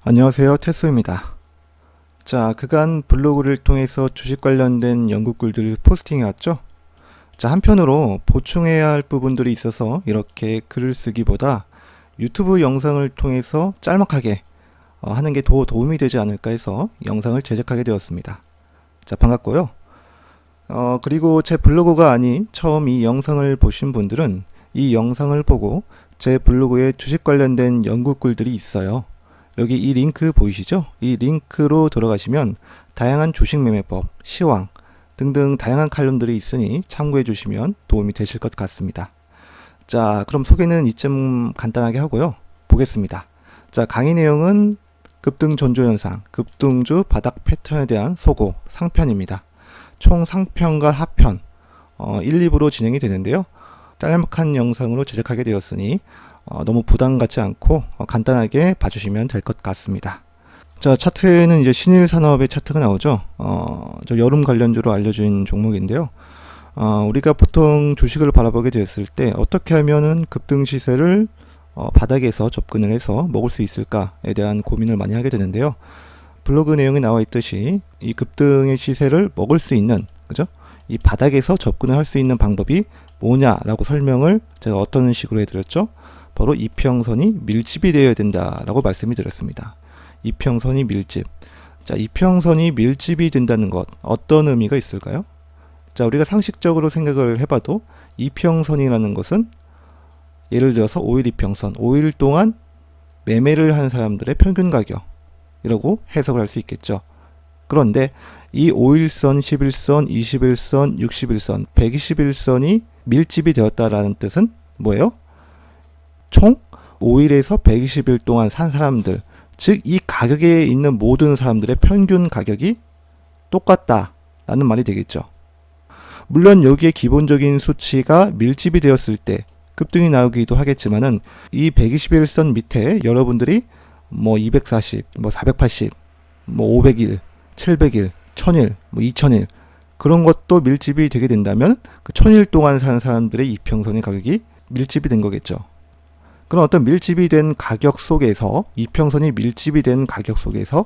안녕하세요, 태수입니다. 자, 그간 블로그를 통해서 주식 관련된 연구글들을 포스팅해 왔죠? 자, 한편으로 보충해야 할 부분들이 있어서 이렇게 글을 쓰기보다 유튜브 영상을 통해서 짤막하게 하는 게 더 도움이 되지 않을까 해서 영상을 제작하게 되었습니다. 자, 반갑고요. 그리고 제 블로그가 아닌 처음 이 영상을 보신 분들은 이 영상을 보고 제 블로그에 주식 관련된 연구글들이 있어요. 여기 이 링크 보이시죠? 이 링크로 들어가시면 다양한 주식 매매법, 시황 등등 다양한 칼럼들이 있으니 참고해 주시면 도움이 되실 것 같습니다. 자, 그럼 소개는 이쯤 간단하게 하고요. 보겠습니다. 자, 강의 내용은 급등 전조 현상, 급등주 바닥 패턴에 대한 소고, 상편입니다. 총 상편과 하편 1, 2부로 진행이 되는데요. 짤막한 영상으로 제작하게 되었으니 너무 부담 갖지 않고 간단하게 봐주시면 될 것 같습니다. 자, 차트에는 이제 신일산업의 차트가 나오죠. 저 여름 관련주로 알려진 종목인데요. 우리가 보통 주식을 바라보게 되었을 때 어떻게 하면은 급등 시세를 바닥에서 접근을 해서 먹을 수 있을까에 대한 고민을 많이 하게 되는데요. 블로그 내용에 나와 있듯이 이 급등의 시세를 먹을 수 있는, 그죠? 이 바닥에서 접근을 할 수 있는 방법이 뭐냐라고 설명을 제가 어떤 식으로 해드렸죠? 바로 이평선이 밀집이 되어야 된다라고 말씀이 드렸습니다. 이평선이 밀집. 자, 이평선이 밀집이 된다는 것, 어떤 의미가 있을까요? 자, 우리가 상식적으로 생각을 해봐도 이평선이라는 것은 예를 들어서 5일 이평선, 5일 동안 매매를 한 사람들의 평균 가격이라고 해석을 할 수 있겠죠. 그런데 이 5일선, 11선, 21선, 61선, 121선이 밀집이 되었다라는 뜻은 뭐예요? 총 5일에서 120일 동안 산 사람들, 즉 이 가격에 있는 모든 사람들의 평균 가격이 똑같다라는 말이 되겠죠. 물론 여기에 기본적인 수치가 밀집이 되었을 때 급등이 나오기도 하겠지만은 이 121선 밑에 여러분들이 뭐 240, 뭐 480, 뭐 500일, 700일, 1000일, 뭐 2000일 그런 것도 밀집이 되게 된다면 그 1000일 동안 산 사람들의 이평선의 가격이 밀집이 된 거겠죠. 그런 어떤 밀집이 된 가격 속에서, 이평선이 밀집이 된 가격 속에서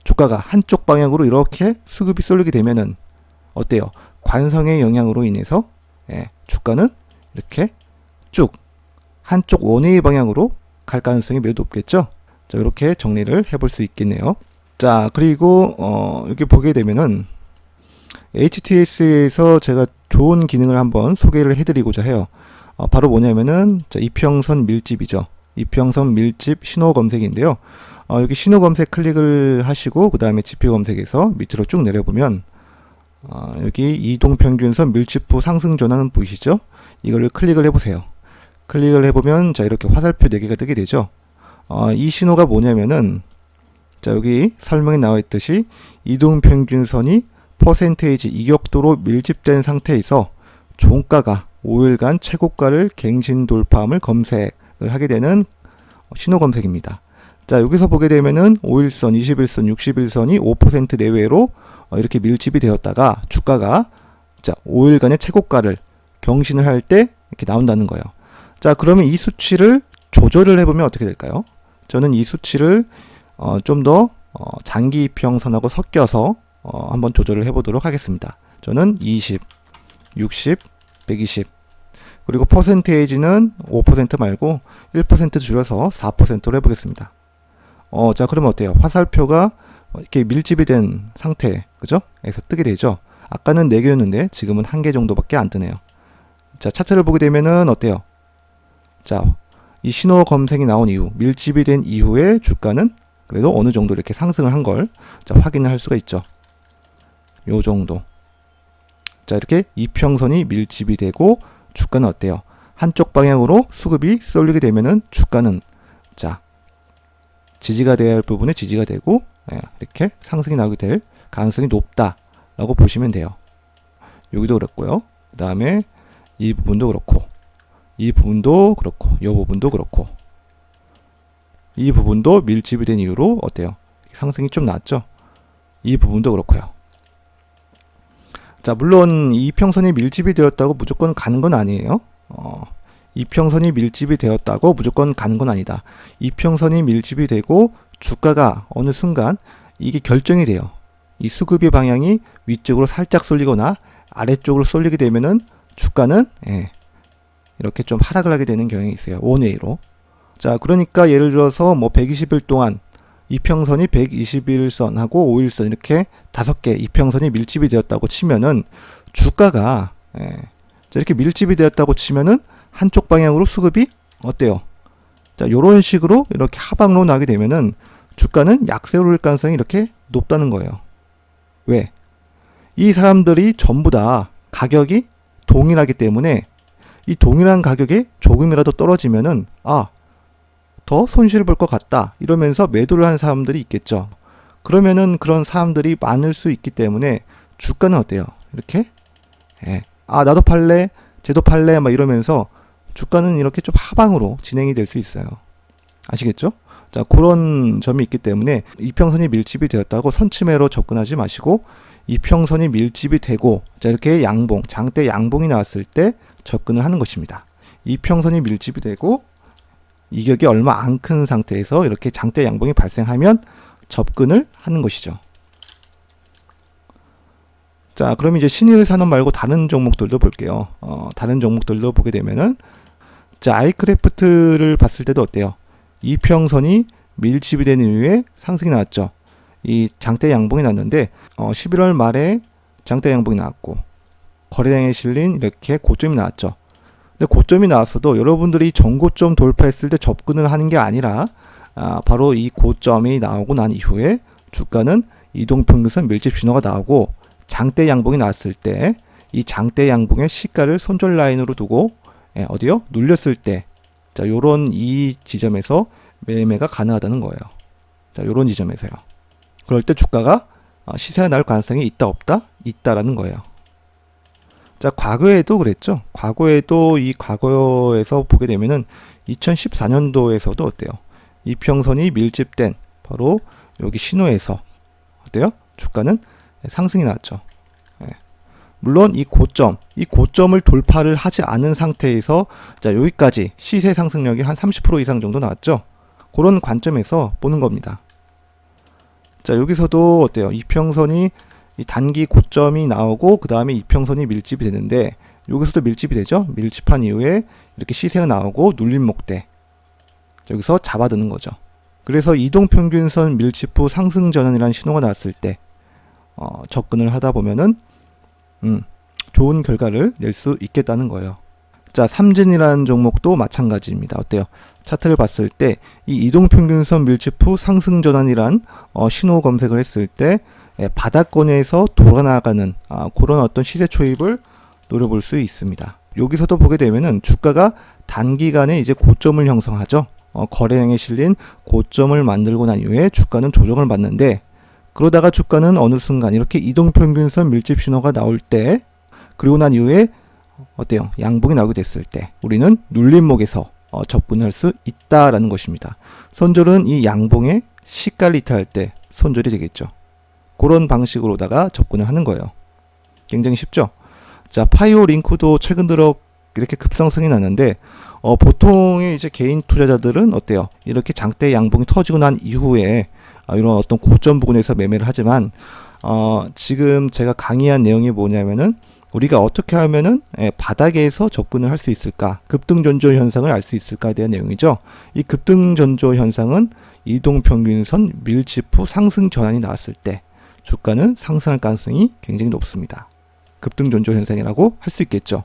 주가가 한쪽 방향으로 이렇게 수급이 쏠리게 되면은 어때요? 관성의 영향으로 인해서 주가는 이렇게 쭉 한쪽 원웨이 방향으로 갈 가능성이 매우 높겠죠. 자, 이렇게 정리를 해볼 수 있겠네요. 자, 그리고 여기 보게 되면은 HTS에서 제가 좋은 기능을 한번 소개를 해드리고자 해요. 바로 뭐냐면은 자, 이평선 밀집이죠. 이평선 밀집 신호 검색인데요. 여기 신호 검색 클릭을 하시고 그 다음에 지표 검색에서 밑으로 쭉 내려보면 여기 이동평균선 밀집부 상승 전환은 보이시죠? 이거를 클릭을 해보세요. 클릭을 해보면 자, 이렇게 화살표 4개가 뜨게 되죠. 이 신호가 뭐냐면은 자, 여기 설명에 나와 있듯이 이동평균선이 퍼센테이지 이격도로 밀집된 상태에서 종가가 5일간 최고가를 갱신 돌파함을 검색을 하게 되는 신호 검색입니다. 자, 여기서 보게 되면은 5일선, 21선, 61선이 5% 내외로 이렇게 밀집이 되었다가 주가가 자, 5일간의 최고가를 경신을 할 때 이렇게 나온다는 거예요. 자, 그러면 이 수치를 조절을 해보면 어떻게 될까요? 저는 이 수치를 좀 더 장기 이평선하고 섞여서 한번 조절을 해보도록 하겠습니다. 저는 20, 60, 120 그리고 퍼센테이지는 5% 말고 1% 줄여서 4%로 해보겠습니다. 자, 그러면 어때요? 화살표가 이렇게 밀집이 된 상태, 그죠? 에서 뜨게 되죠. 아까는 4개였는데 지금은 1개 정도밖에 안 뜨네요. 자, 차트를 보게 되면은 어때요? 자, 이 신호 검색이 나온 이후, 밀집이 된 이후에 주가는 그래도 어느 정도 이렇게 상승을 한 걸 확인을 할 수가 있죠. 요 정도. 자, 이렇게 이평선이 밀집이 되고 주가는 어때요? 한쪽 방향으로 수급이 쏠리게 되면은 주가는 자, 지지가 돼야 할 부분에 지지가 되고 이렇게 상승이 나오게 될 가능성이 높다라고 보시면 돼요. 여기도 그렇고요. 그 다음에 이 부분도 그렇고 이 부분도 그렇고 이 부분도 그렇고 이 부분도 밀집이 된 이유로 어때요? 상승이 좀 났죠? 이 부분도 그렇고요. 자, 물론 이평선이 밀집이 되었다고 무조건 가는 건 아니에요. 이평선이 밀집이 되었다고 무조건 가는 건 아니다. 이평선이 밀집이 되고 주가가 어느 순간 이게 결정이 돼요. 이 수급의 방향이 위쪽으로 살짝 쏠리거나 아래쪽으로 쏠리게 되면은 주가는 이렇게 좀 하락을 하게 되는 경향이 있어요. 원웨이로. 자, 그러니까 예를 들어서 뭐 120일 동안 이평선이 121선하고 5일선 이렇게 5개 이평선이 밀집이 되었다고 치면은 주가가 자, 이렇게 밀집이 되었다고 치면은 한쪽 방향으로 수급이 어때요? 자, 요런 식으로 이렇게 하방으로 나게 되면은 주가는 약세로 올 가능성이 이렇게 높다는 거예요. 왜? 이 사람들이 전부 다 가격이 동일하기 때문에 이 동일한 가격이 조금이라도 떨어지면은 더 손실을 볼 것 같다 이러면서 매도를 하는 사람들이 있겠죠. 그러면은 그런 사람들이 많을 수 있기 때문에 주가는 어때요? 이렇게 나도 팔래, 쟤도 팔래 막 이러면서 주가는 이렇게 좀 하방으로 진행이 될 수 있어요. 아시겠죠? 자, 그런 점이 있기 때문에 이평선이 밀집이 되었다고 선침해로 접근하지 마시고 이평선이 밀집이 되고 자, 이렇게 양봉, 장대 양봉이 나왔을 때 접근을 하는 것입니다. 이평선이 밀집이 되고 이격이 얼마 안 큰 상태에서 이렇게 장대 양봉이 발생하면 접근을 하는 것이죠. 자, 그럼 이제 신일산업 말고 다른 종목들도 볼게요. 다른 종목들도 보게 되면은 자, 아이크래프트를 봤을 때도 어때요? 이평선이 밀집이 되는 이후에 상승이 나왔죠. 이 장대 양봉이 났는데 11월 말에 장대 양봉이 나왔고 거래량에 실린 이렇게 고점이 나왔죠. 근데 고점이 나왔어도 여러분들이 전고점 돌파했을 때 접근을 하는 게 아니라 바로 이 고점이 나오고 난 이후에 주가는 이동평균선 밀집 신호가 나오고 장대 양봉이 나왔을 때 이 장대 양봉의 시가를 손절 라인으로 두고 어디요? 눌렸을 때 자, 요런 이 지점에서 매매가 가능하다는 거예요. 자, 요런 지점에서요. 그럴 때 주가가 시세가 나올 가능성이 있다 없다? 있다라는 거예요. 자, 과거에도 그랬죠. 과거에도 이 과거에서 보게 되면은 2014년도에서도 어때요? 이평선이 밀집된 바로 여기 신호에서 어때요? 주가는 상승이 나왔죠. 물론 이 고점을 돌파를 하지 않은 상태에서 자, 여기까지 시세 상승력이 한 30% 이상 정도 나왔죠. 그런 관점에서 보는 겁니다. 자, 여기서도 어때요? 이평선이 이 단기 고점이 나오고 그 다음에 이평선이 밀집이 되는데 여기서도 밀집이 되죠. 밀집한 이후에 이렇게 시세가 나오고 눌림 목대 여기서 잡아드는 거죠. 그래서 이동평균선 밀집 후 상승 전환이라는 신호가 나왔을 때 접근을 하다 보면은 좋은 결과를 낼 수 있겠다는 거예요. 자, 삼진이라는 종목도 마찬가지입니다. 어때요? 차트를 봤을 때 이 이동평균선 밀집 후 상승 전환이란 신호 검색을 했을 때 바닥권에서 돌아나가는 그런 어떤 시세 초입을 노려볼 수 있습니다. 여기서도 보게 되면은 주가가 단기간에 이제 고점을 형성하죠. 거래량에 실린 고점을 만들고 난 이후에 주가는 조정을 받는데 그러다가 주가는 어느 순간 이렇게 이동평균선 밀집 신호가 나올 때 그리고 난 이후에 어때요? 양봉이 나오게 됐을 때 우리는 눌림목에서 접근할 수 있다라는 것입니다. 손절은 이 양봉의 시가를 이탈할 때 손절이 되겠죠. 그런 방식으로다가 접근을 하는 거예요. 굉장히 쉽죠? 자, 파이오 링크도 최근 들어 이렇게 급상승이 났는데 보통의 이제 개인 투자자들은 어때요? 이렇게 장대 양봉이 터지고 난 이후에 이런 어떤 고점 부근에서 매매를 하지만 지금 제가 강의한 내용이 뭐냐면은 우리가 어떻게 하면은 바닥에서 접근을 할 수 있을까? 급등전조 현상을 알 수 있을까에 대한 내용이죠. 이 급등전조 현상은 이동평균선 밀집 후 상승 전환이 나왔을 때 주가는 상승할 가능성이 굉장히 높습니다. 급등전조 현상이라고 할 수 있겠죠.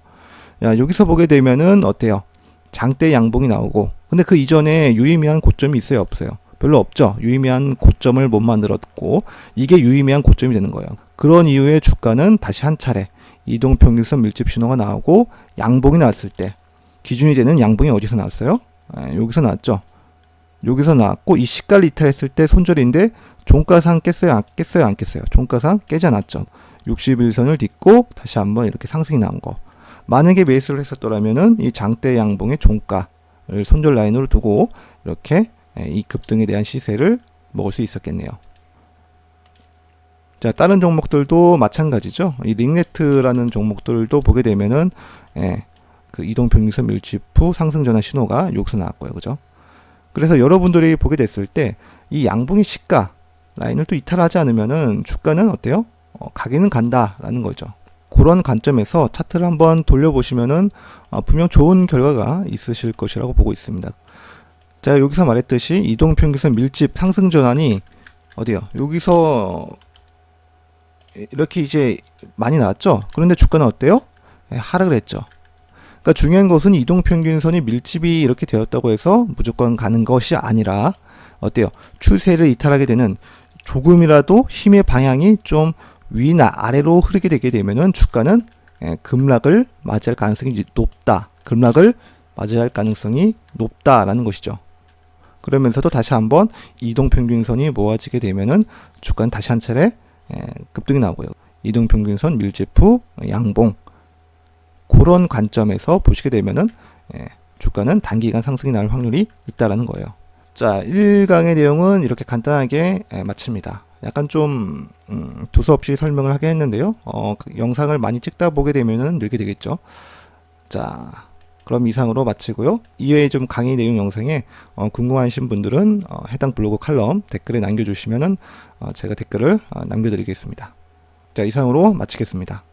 야, 여기서 보게 되면은 어때요? 장대 양봉이 나오고 근데 그 이전에 유의미한 고점이 있어요 없어요? 별로 없죠. 유의미한 고점을 못 만들었고 이게 유의미한 고점이 되는 거예요. 그런 이후에 주가는 다시 한 차례 이동평균선 밀집 신호가 나오고 양봉이 나왔을 때 기준이 되는 양봉이 어디서 나왔어요? 여기서 나왔죠. 여기서 나왔고 이 시가를 이탈했을 때 손절인데 종가상 깼어요? 안 깼어요? 안 깼어요? 종가상 깨지 않았죠. 61선을 딛고 다시 한번 이렇게 상승이 나온 거. 만약에 매수를 했었더라면은 이 장대 양봉의 종가를 손절 라인으로 두고 이렇게 이 급등에 대한 시세를 먹을 수 있었겠네요. 자, 다른 종목들도 마찬가지죠. 이 링네트라는 종목들도 보게 되면은 그 이동평균선 밀집 후 상승 전환 신호가 여기서 나왔고요. 그죠? 그래서 여러분들이 보게 됐을 때 이 양봉의 시가 라인을 또 이탈하지 않으면은 주가는 어때요? 가기는 간다라는 거죠. 그런 관점에서 차트를 한번 돌려보시면은 분명 좋은 결과가 있으실 것이라고 보고 있습니다. 자, 여기서 말했듯이 이동평균선 밀집 상승 전환이 어디요? 여기서 이렇게 이제 많이 나왔죠? 그런데 주가는 어때요? 하락을 했죠. 그러니까 중요한 것은 이동평균선이 밀집이 이렇게 되었다고 해서 무조건 가는 것이 아니라 어때요? 추세를 이탈하게 되는 조금이라도 힘의 방향이 좀 위나 아래로 흐르게 되게 되면은 주가는 급락을 맞이할 가능성이 높다. 급락을 맞이할 가능성이 높다라는 것이죠. 그러면서도 다시 한번 이동평균선이 모아지게 되면은 주가는 다시 한 차례 급등이 나오고요. 이동평균선 밀집 후 양봉, 그런 관점에서 보시게 되면은 주가는 단기간 상승이 나올 확률이 있다라는 거예요. 자, 1강의 내용은 이렇게 간단하게 마칩니다. 약간 좀 두서없이 설명을 하게 했는데요. 그 영상을 많이 찍다 보게 되면은 늘게 되겠죠. 자, 그럼 이상으로 마치고요. 이외에 좀 강의 내용 영상에 궁금하신 분들은 해당 블로그 칼럼 댓글에 남겨주시면은 제가 댓글을 남겨드리겠습니다. 자, 이상으로 마치겠습니다.